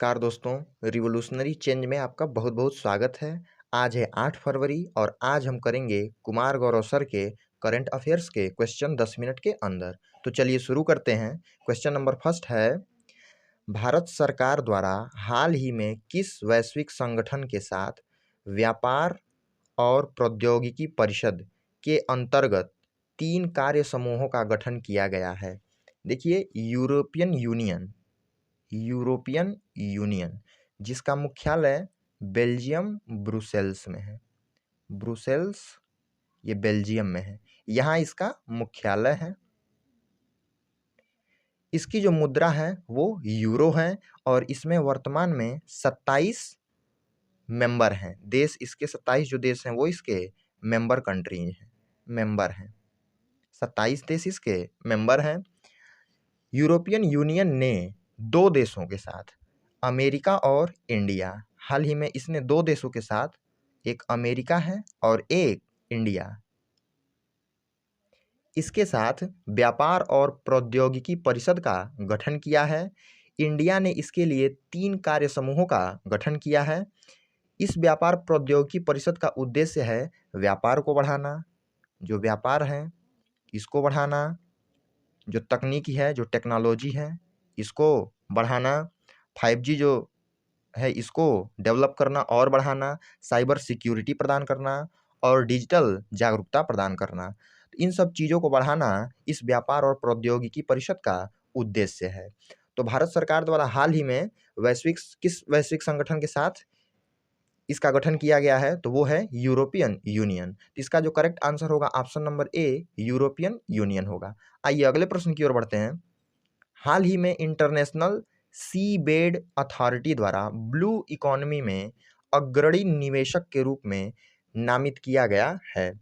नमस्कार दोस्तों, revolutionary change में आपका बहुत बहुत स्वागत है। आज है 8 फरवरी और आज हम करेंगे कुमार गौरव सर के करंट अफेयर्स के क्वेश्चन 10 मिनट के अंदर। तो चलिए शुरू करते हैं। क्वेश्चन नंबर फर्स्ट है, भारत सरकार द्वारा हाल ही में किस वैश्विक संगठन के साथ व्यापार और प्रौद्योगिकी परिषद के अंतर्गत 3 कार्य समूहों का गठन किया गया है? देखिए, यूरोपियन यूनियन जिसका मुख्यालय बेल्जियम ब्रुसेल्स में है। ब्रुसेल्स ये बेल्जियम में है, यहाँ इसका मुख्यालय है। इसकी जो मुद्रा है वो यूरो है और इसमें वर्तमान में 27 मेंबर हैं। देश इसके 27 जो देश हैं वो इसके मेंबर कंट्रीज हैं, मेंबर हैं। 27 देश इसके मेंबर हैं। यूरोपियन यूनियन ने 2 देशों के साथ, अमेरिका और इंडिया, हाल ही में इसने 2 देशों के साथ, एक अमेरिका है और एक इंडिया, इसके साथ व्यापार और प्रौद्योगिकी परिषद का गठन किया है। इंडिया ने इसके लिए 3 कार्य समूहों का गठन किया है। इस व्यापार प्रौद्योगिकी परिषद का उद्देश्य है व्यापार को बढ़ाना, जो व्यापार है इसको बढ़ाना, जो तकनीकी है, जो टेक्नोलॉजी है इसको बढ़ाना, 5G जो है इसको डेवलप करना और बढ़ाना, साइबर सिक्योरिटी प्रदान करना और डिजिटल जागरूकता प्रदान करना। तो इन सब चीज़ों को बढ़ाना इस व्यापार और प्रौद्योगिकी परिषद का उद्देश्य है। तो भारत सरकार द्वारा हाल ही में किस वैश्विक संगठन के साथ इसका गठन किया गया है? तो वो है यूरोपियन यूनियन। इसका जो करेक्ट आंसर होगा option number A, European union होगा। आइए अगले प्रश्न की ओर बढ़ते हैं। हाल ही में इंटरनेशनल सी बेड अथॉरिटी द्वारा ब्लू इकोनॉमी में अग्रणी निवेशक के रूप में नामित किया गया है।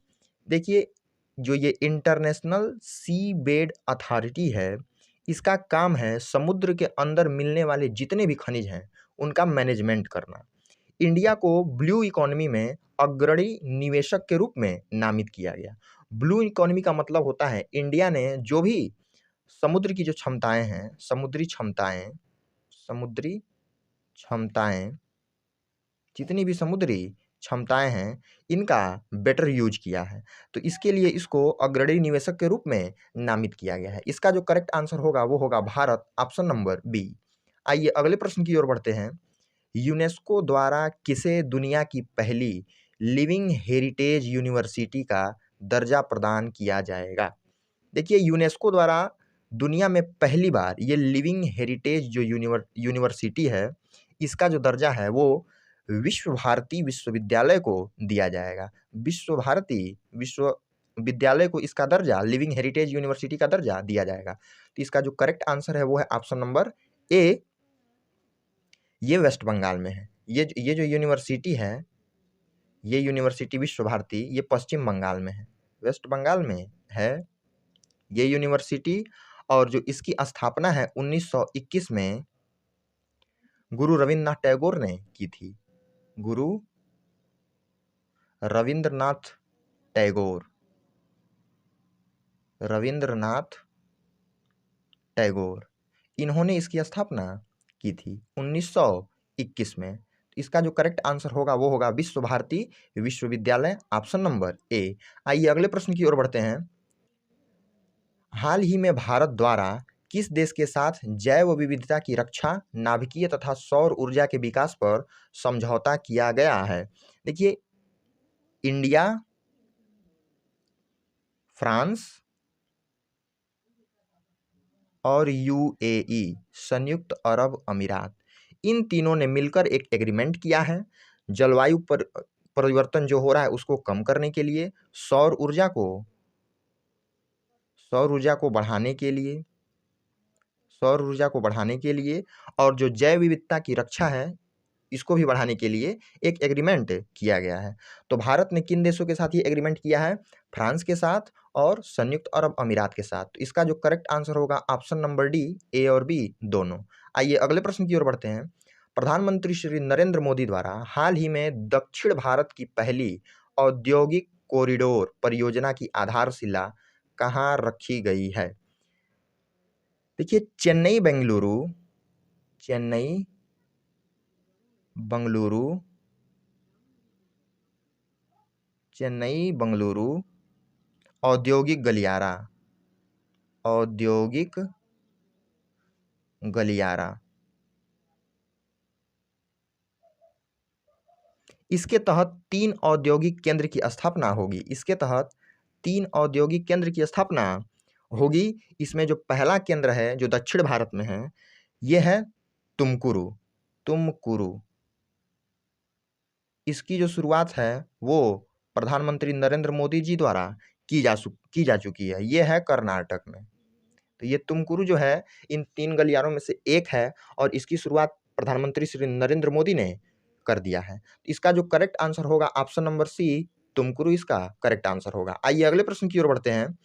देखिए, जो ये इंटरनेशनल सी बेड अथॉरिटी है, इसका काम है समुद्र के अंदर मिलने वाले जितने भी खनिज हैं उनका मैनेजमेंट करना। इंडिया को ब्लू इकोनॉमी में अग्रणी निवेशक के रूप में नामित किया गया। ब्लू इकोनॉमी का मतलब होता है इंडिया ने जो भी समुद्र की जो क्षमताएं हैं, समुद्री क्षमताएं, जितनी भी समुद्री क्षमताएं हैं इनका बेटर यूज किया है। तो इसके लिए इसको अग्रणी निवेशक के रूप में नामित किया गया है। इसका जो करेक्ट आंसर होगा वो होगा भारत, ऑप्शन नंबर बी। आइए अगले प्रश्न की ओर बढ़ते हैं। यूनेस्को द्वारा किसे दुनिया की पहली लिविंग हेरिटेज यूनिवर्सिटी का दर्जा प्रदान किया जाएगा? देखिए, यूनेस्को द्वारा दुनिया में पहली बार ये लिविंग हेरिटेज जो यूनिवर्सिटी है इसका जो दर्जा है वो विश्व भारती विश्वविद्यालय को दिया जाएगा। विश्व भारती विश्वविद्यालय को इसका दर्जा, लिविंग हेरिटेज यूनिवर्सिटी का दर्जा दिया जाएगा। तो इसका जो करेक्ट आंसर है वो है ऑप्शन नंबर ए। ये वेस्ट बंगाल में है। ये जो यूनिवर्सिटी है, ये यूनिवर्सिटी विश्व भारती, ये पश्चिम बंगाल में है, वेस्ट बंगाल में है ये यूनिवर्सिटी। और जो इसकी स्थापना है 1921 में गुरु रविन्द्रनाथ टैगोर ने की थी। गुरु रविंद्रनाथ टैगोर, इन्होंने इसकी स्थापना की थी 1921 में। इसका जो करेक्ट आंसर होगा वो होगा विश्व भारती विश्वविद्यालय, ऑप्शन नंबर ए। आइए अगले प्रश्न की ओर बढ़ते हैं। हाल ही में भारत द्वारा किस देश के साथ जैव विविधता की रक्षा, नाभिकीय तथा सौर ऊर्जा के विकास पर समझौता किया गया है? देखिए, इंडिया, फ्रांस और यूएई, संयुक्त अरब अमीरात, इन तीनों ने मिलकर एक एग्रीमेंट किया है जलवायु परिवर्तन जो हो रहा है उसको कम करने के लिए, सौर ऊर्जा को बढ़ाने के लिए और जो जैव विविधता की रक्षा है इसको भी बढ़ाने के लिए एक एग्रीमेंट किया गया है। तो भारत ने किन देशों के साथ ये एग्रीमेंट किया है? फ्रांस के साथ और संयुक्त अरब अमीरात के साथ। तो इसका जो करेक्ट आंसर होगा ऑप्शन नंबर डी, ए और बी दोनों। आइए अगले प्रश्न की ओर बढ़ते हैं। प्रधानमंत्री श्री नरेंद्र मोदी द्वारा हाल ही में दक्षिण भारत की पहली औद्योगिक कॉरिडोर परियोजना की आधारशिला कहाँ रखी गई है? देखिए, चेन्नई बंगलुरु, चेन्नई बंगलुरु औद्योगिक गलियारा, औद्योगिक गलियारा। इसके तहत 3 औद्योगिक केंद्र की स्थापना होगी। इसके तहत 3 औद्योगिक केंद्र की स्थापना होगी। इसमें जो पहला केंद्र है जो दक्षिण भारत में है, यह है तुमकुरु। तुमकुरु इसकी जो शुरुआत है वो प्रधानमंत्री नरेंद्र मोदी जी द्वारा की जा चुकी है। ये है कर्नाटक में। तो ये तुमकुरु जो है इन 3 गलियारों में से एक है और इसकी शुरुआत प्रधानमंत्री श्री नरेंद्र मोदी ने कर दिया है। इसका जो करेक्ट आंसर होगा ऑप्शन नंबर सी, तुमकुरु इसका करेक्ट आंसर होगा। आइए अगले प्रश्न की ओर बढ़ते हैं।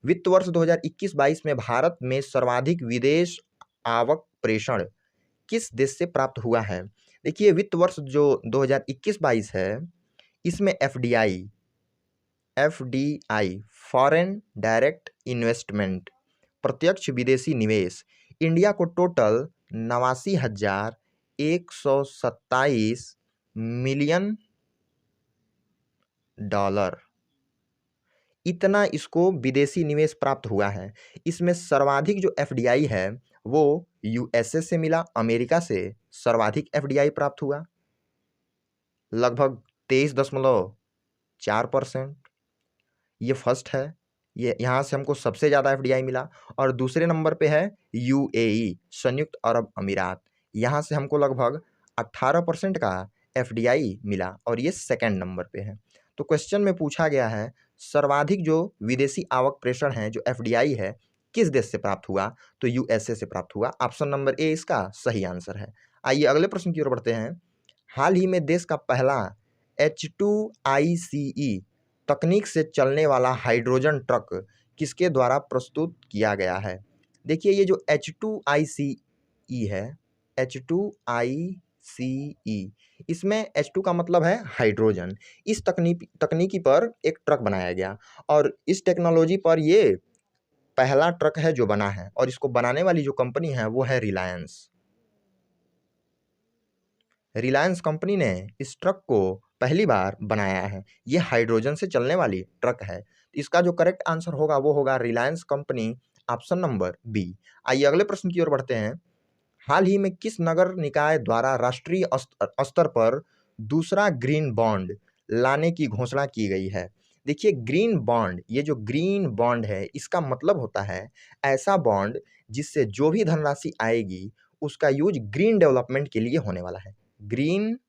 वित्त वर्ष 2021-22 में भारत में सर्वाधिक विदेश आवक प्रेषण किस देश से प्राप्त हुआ है? देखिए वित्त वर्ष जो 2021-22 है, इसमें एफडीआई फॉरेन डायरेक्ट इन्वेस्टमेंट प्रत्यक्ष विदेशी निवेश इंडिया को टोटल 89,127 मिलियन डॉलर, इतना इसको विदेशी निवेश प्राप्त हुआ है। इसमें सर्वाधिक जो एफडीआई है वो यूएसए से मिला, अमेरिका से सर्वाधिक एफडीआई प्राप्त हुआ लगभग 23.4%। ये फर्स्ट है, ये यहाँ से हमको सबसे ज़्यादा एफडीआई मिला। और दूसरे नंबर पे है यूएई, संयुक्त अरब अमीरात, यहाँ से हमको लगभग 18% का एफडीआई मिला और ये सेकंड नंबर पे है। तो क्वेश्चन में पूछा गया है सर्वाधिक जो विदेशी आवक प्रेषण है जो एफडीआई है किस देश से प्राप्त हुआ? तो यूएसए से प्राप्त हुआ। ऑप्शन नंबर ए इसका सही आंसर है। आइए अगले प्रश्न की ओर बढ़ते हैं। हाल ही में देश का पहला H2ICE तकनीक से चलने वाला हाइड्रोजन ट्रक किसके द्वारा प्रस्तुत किया गया है? देखिए ये जो H2ICE है, H2ICE, इसमें H2 का मतलब है हाइड्रोजन। इस तकनीकी पर एक ट्रक बनाया गया और इस टेक्नोलॉजी पर ये पहला ट्रक है जो बना है और इसको बनाने वाली जो कंपनी है वो है रिलायंस। रिलायंस कंपनी ने इस ट्रक को पहली बार बनाया है। ये हाइड्रोजन से चलने वाली ट्रक है। इसका जो करेक्ट आंसर होगा वो होगा Reliance company, option number B. आइए अगले प्रश्न की ओर बढ़ते हैं। हाल ही में किस नगर निकाय द्वारा राष्ट्रीय स्तर पर दूसरा ग्रीन बॉन्ड लाने की घोषणा की गई है? देखिए ग्रीन बॉन्ड, ये जो ग्रीन बॉन्ड है इसका मतलब होता है ऐसा बॉन्ड जिससे जो भी धनराशि आएगी उसका यूज ग्रीन डेवलपमेंट के लिए होने वाला है। ग्रीन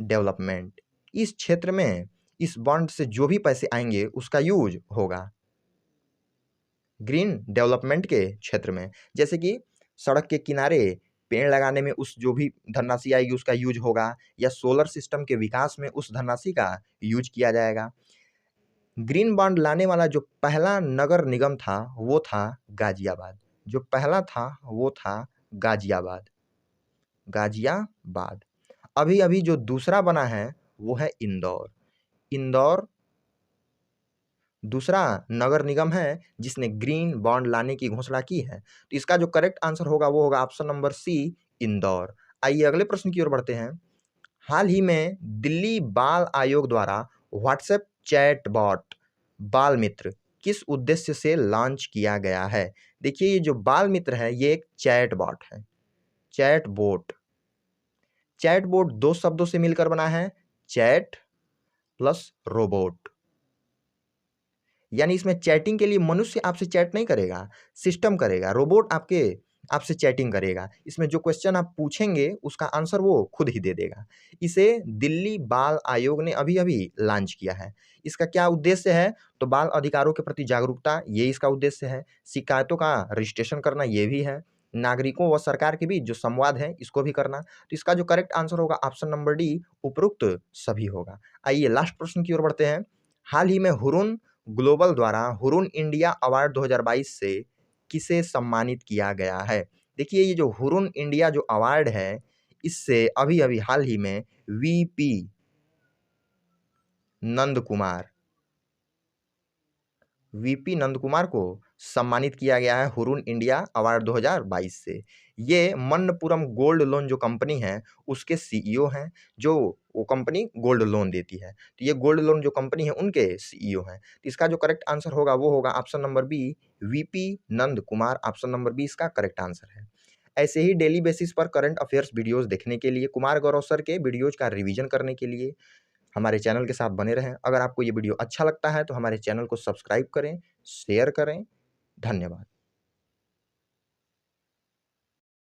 डेवलपमेंट, इस क्षेत्र में इस बॉन्ड से जो भी पैसे आएंगे उसका यूज होगा ग्रीन डेवलपमेंट के क्षेत्र में। जैसे कि सड़क के किनारे पेड़ लगाने में उस जो भी धनराशि आएगी उसका यूज होगा, या सोलर सिस्टम के विकास में उस धनराशि का यूज किया जाएगा। ग्रीन बॉन्ड लाने वाला जो पहला नगर निगम था वो था गाजियाबाद। जो पहला था वो था गाजियाबाद। गाजियाबाद। अभी अभी जो दूसरा बना है वो है इंदौर। इंदौर दूसरा नगर निगम है जिसने ग्रीन बॉन्ड लाने की घोषणा की है। तो इसका जो करेक्ट आंसर होगा वो होगा ऑप्शन नंबर सी, इंदौर। आइए अगले प्रश्न की ओर बढ़ते हैं। हाल ही में दिल्ली बाल आयोग द्वारा व्हाट्सएप चैटबॉट बाल मित्र किस उद्देश्य से लॉन्च किया गया है? देखिए ये जो बाल मित्र है ये एक चैटबॉट है। चैटबॉट, चैटबॉट दो शब्दों से मिलकर बना है, चैट प्लस रोबोट। यानी इसमें चैटिंग के लिए मनुष्य आपसे चैट नहीं करेगा, सिस्टम करेगा, रोबोट आपसे चैटिंग करेगा। इसमें जो क्वेश्चन आप पूछेंगे उसका आंसर वो खुद ही दे देगा। इसे दिल्ली बाल आयोग ने अभी अभी लॉन्च किया है। इसका क्या उद्देश्य है? तो बाल अधिकारों के प्रति जागरूकता, ये इसका उद्देश्य है। शिकायतों का रजिस्ट्रेशन करना ये भी है। नागरिकों व सरकार के बीच जो संवाद है इसको भी करना। तो इसका जो करेक्ट आंसर होगा ऑप्शन नंबर डी, उपरोक्त सभी होगा। आइए लास्ट प्रश्न की ओर बढ़ते हैं। हाल ही में हुरुन ग्लोबल द्वारा हुरुन इंडिया अवार्ड 2022 से किसे सम्मानित किया गया है? देखिए ये जो हुरुन इंडिया जो अवार्ड है इससे अभी अभी हाल ही में वीपी नंद कुमार को सम्मानित किया गया है हुरुन इंडिया अवार्ड 2022 से। ये मन्नपुरम गोल्ड लोन जो कंपनी है उसके सीईओ हैं, जो वो कंपनी गोल्ड लोन देती है। तो ये गोल्ड लोन जो कंपनी है उनके सीईओ हैं। तो इसका जो करेक्ट आंसर होगा वो होगा option number B, VP Nand Kumar. Option number B इसका करेक्ट आंसर है। ऐसे ही डेली बेसिस पर करंट अफेयर्स वीडियोस देखने के लिए, कुमार गौरव सर के वीडियोज का रिवीजन करने के लिए हमारे चैनल के साथ बने रहें। अगर आपको ये वीडियो अच्छा लगता है तो हमारे चैनल को सब्सक्राइब करें, शेयर करें। धन्यवाद।